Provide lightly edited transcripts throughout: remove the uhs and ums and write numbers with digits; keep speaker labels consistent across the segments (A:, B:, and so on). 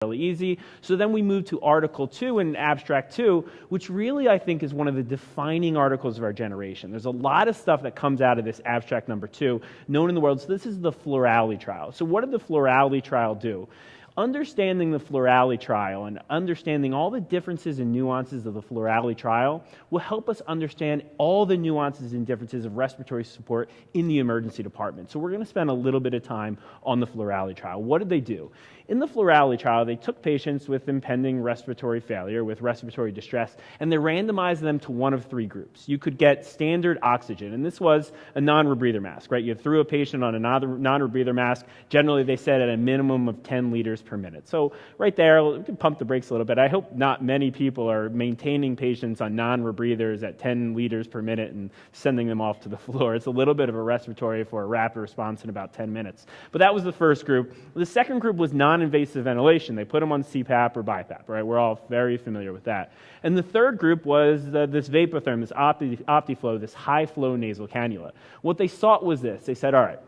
A: really easy. So then we move to Article 2 and Abstract 2, which really I think is one of the defining articles of our generation. There's a lot of stuff that comes out of this Abstract number 2 known in the world. So this is the FLORALI trial. So what did the FLORALI trial do? Understanding the FLORALI trial and understanding all the differences and nuances of the FLORALI trial will help us understand all the nuances and differences of respiratory support in the emergency department. So we're going to spend a little bit of time on the FLORALI trial. What did they do? In the FLORALI trial, they took patients with impending respiratory failure, with respiratory distress, and they randomized them to one of three groups. You could get standard oxygen, and this was a non-rebreather mask, right? You threw a patient on a non-rebreather mask. Generally, they said at a minimum of 10 liters per minute. So right there, we can pump the brakes a little bit. I hope not many people are maintaining patients on non-rebreathers at 10 liters per minute and sending them off to the floor. It's a little bit of a respiratory for a rapid response in about 10 minutes. But that was the first group. The second group was non-invasive ventilation. They put them on CPAP or BiPAP, right? We're all very familiar with that. And the third group was this Vapotherm, this OptiFlow, this high-flow nasal cannula. What they sought was this. They said, all right,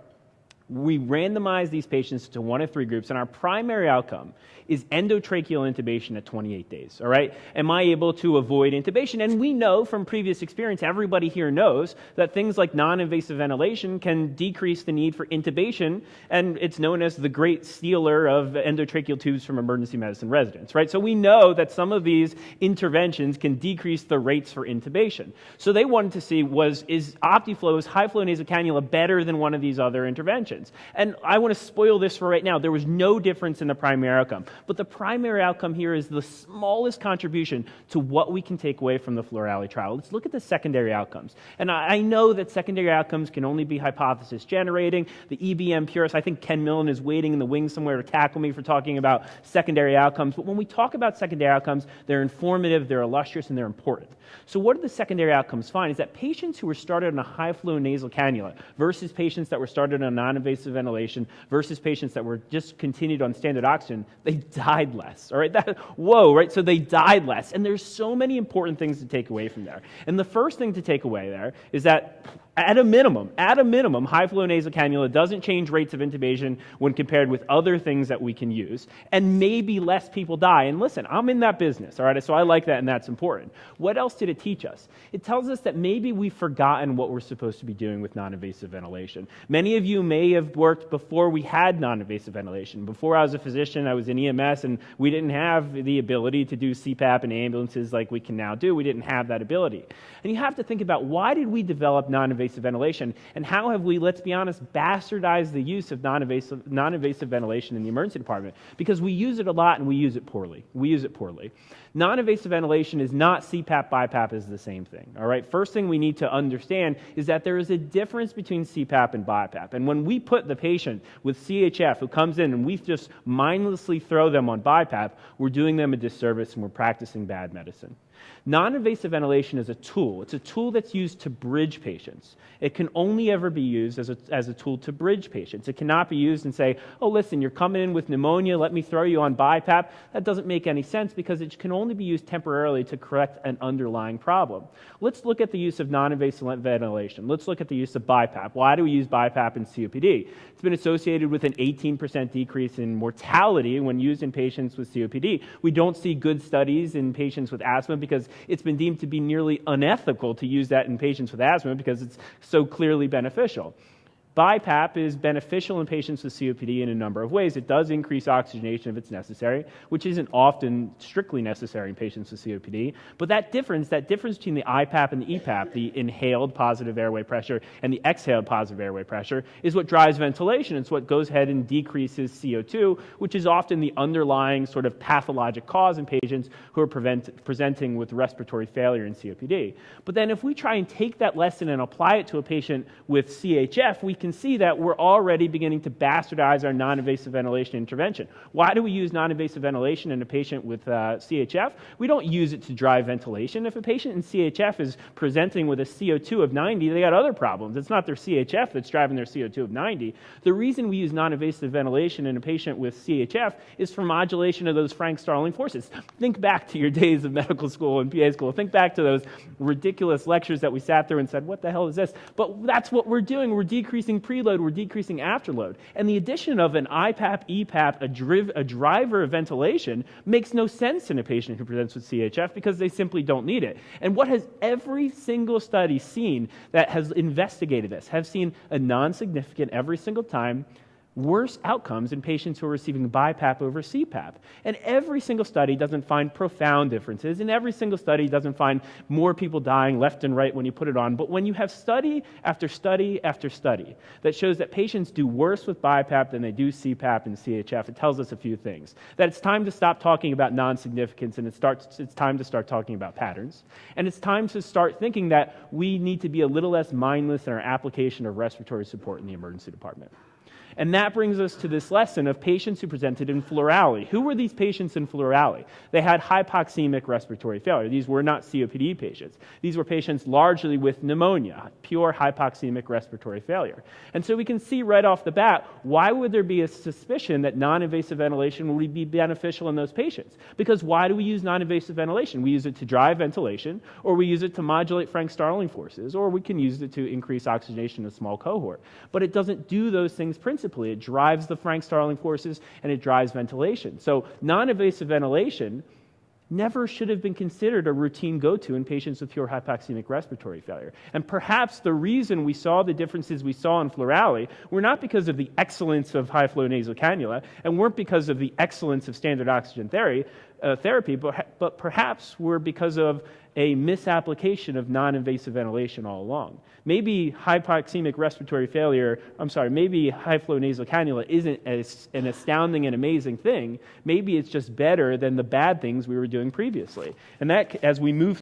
A: we randomize these patients to one of three groups, and our primary outcome is endotracheal intubation at 28 days, all right? Am I able to avoid intubation? And we know from previous experience, everybody here knows that things like non-invasive ventilation can decrease the need for intubation, and it's known as the great stealer of endotracheal tubes from emergency medicine residents, right? So we know that some of these interventions can decrease the rates for intubation. So they wanted to see, is OptiFlow's high-flow nasal cannula better than one of these other interventions? And I want to spoil this for right now. There was no difference in the primary outcome. But the primary outcome here is the smallest contribution to what we can take away from the FLORALI trial. Let's look at the secondary outcomes. And I know that secondary outcomes can only be hypothesis generating. The EBM purists, I think Ken Millen is waiting in the wings somewhere to tackle me for talking about secondary outcomes. But when we talk about secondary outcomes, they're informative, they're illustrious, and they're important. So what did the secondary outcomes find? Is that patients who were started on a high-flow nasal cannula versus patients that were started on non-invasive ventilation versus patients that were just continued on standard oxygen, they died less, all right? Whoa, right? So they died less. And there's so many important things to take away from there. And the first thing to take away there is that at a minimum, high-flow nasal cannula doesn't change rates of intubation when compared with other things that we can use, and maybe less people die. And listen, I'm in that business, all right? So I like that, and that's important. What else did it teach us? It tells us that maybe we've forgotten what we're supposed to be doing with non-invasive ventilation. Many of you may have worked before we had non-invasive ventilation. Before I was a physician, I was in EMS, and we didn't have the ability to do CPAP in ambulances like we can now do. We didn't have that ability. And you have to think about, why did we develop non-invasive ventilation, and how have we, let's be honest, bastardized the use of non-invasive ventilation in the emergency department? Because we use it a lot and we use it poorly. Non-invasive ventilation is not CPAP, BiPAP is the same thing, all right? First thing we need to understand is that there is a difference between CPAP and BiPAP. And when we put the patient with CHF who comes in and we just mindlessly throw them on BiPAP, we're doing them a disservice and we're practicing bad medicine. Non-invasive ventilation is a tool. It's a tool that's used to bridge patients. It can only ever be used as a tool to bridge patients. It cannot be used and say, oh, listen, you're coming in with pneumonia, let me throw you on BiPAP. That doesn't make any sense because it can only be used temporarily to correct an underlying problem. Let's look at the use of non-invasive ventilation. Let's look at the use of BiPAP. Why do we use BiPAP in COPD? It's been associated with an 18% decrease in mortality when used in patients with COPD. We don't see good studies in patients with asthma because it's been deemed to be nearly unethical to use that in patients with asthma because it's so clearly beneficial. BiPAP is beneficial in patients with COPD in a number of ways. It does increase oxygenation if it's necessary, which isn't often strictly necessary in patients with COPD. But that difference between the IPAP and the EPAP, the inhaled positive airway pressure and the exhaled positive airway pressure, is what drives ventilation. It's what goes ahead and decreases CO2, which is often the underlying sort of pathologic cause in patients who are presenting with respiratory failure in COPD. But then if we try and take that lesson and apply it to a patient with CHF, we can see that we're already beginning to bastardize our non-invasive ventilation intervention. Why do we use non-invasive ventilation in a patient with CHF? We don't use it to drive ventilation. If a patient in CHF is presenting with a CO2 of 90, they got other problems. It's not their CHF that's driving their CO2 of 90. The reason we use non-invasive ventilation in a patient with CHF is for modulation of those Frank-Starling forces. Think back to your days of medical school and PA school. Think back to those ridiculous lectures that we sat through and said, what the hell is this? But that's what we're doing. We're decreasing decreasing preload, we're decreasing afterload. And the addition of an IPAP, EPAP, a driver of ventilation makes no sense in a patient who presents with CHF because they simply don't need it. And what has every single study seen that has investigated this, have seen a non-significant every single time worse outcomes in patients who are receiving BiPAP over CPAP. And every single study doesn't find profound differences, and every single study doesn't find more people dying left and right when you put it on. But when you have study after study after study that shows that patients do worse with BiPAP than they do CPAP and CHF, it tells us a few things. That it's time to stop talking about non-significance, and it's time to start talking about patterns. And it's time to start thinking that we need to be a little less mindless in our application of respiratory support in the emergency department. And that brings us to this lesson of patients who presented in FLORALI. Who were these patients in FLORALI? They had hypoxemic respiratory failure. These were not COPD patients. These were patients largely with pneumonia, pure hypoxemic respiratory failure. And so we can see right off the bat, why would there be a suspicion that non-invasive ventilation would be beneficial in those patients? Because why do we use non-invasive ventilation? We use it to drive ventilation, or we use it to modulate Frank-Starling forces, or we can use it to increase oxygenation in a small cohort. But it doesn't do those things principally. It drives the Frank-Starling forces and it drives ventilation. So non-invasive ventilation never should have been considered a routine go-to in patients with pure hypoxemic respiratory failure. And perhaps the reason we saw the differences we saw in FLORALI were not because of the excellence of high-flow nasal cannula and weren't because of the excellence of standard oxygen therapy, but perhaps were because of a misapplication of non-invasive ventilation all along. Maybe hypoxemic respiratory failure, maybe high-flow nasal cannula isn't an astounding and amazing thing. Maybe it's just better than the bad things we were doing previously. And that, as we move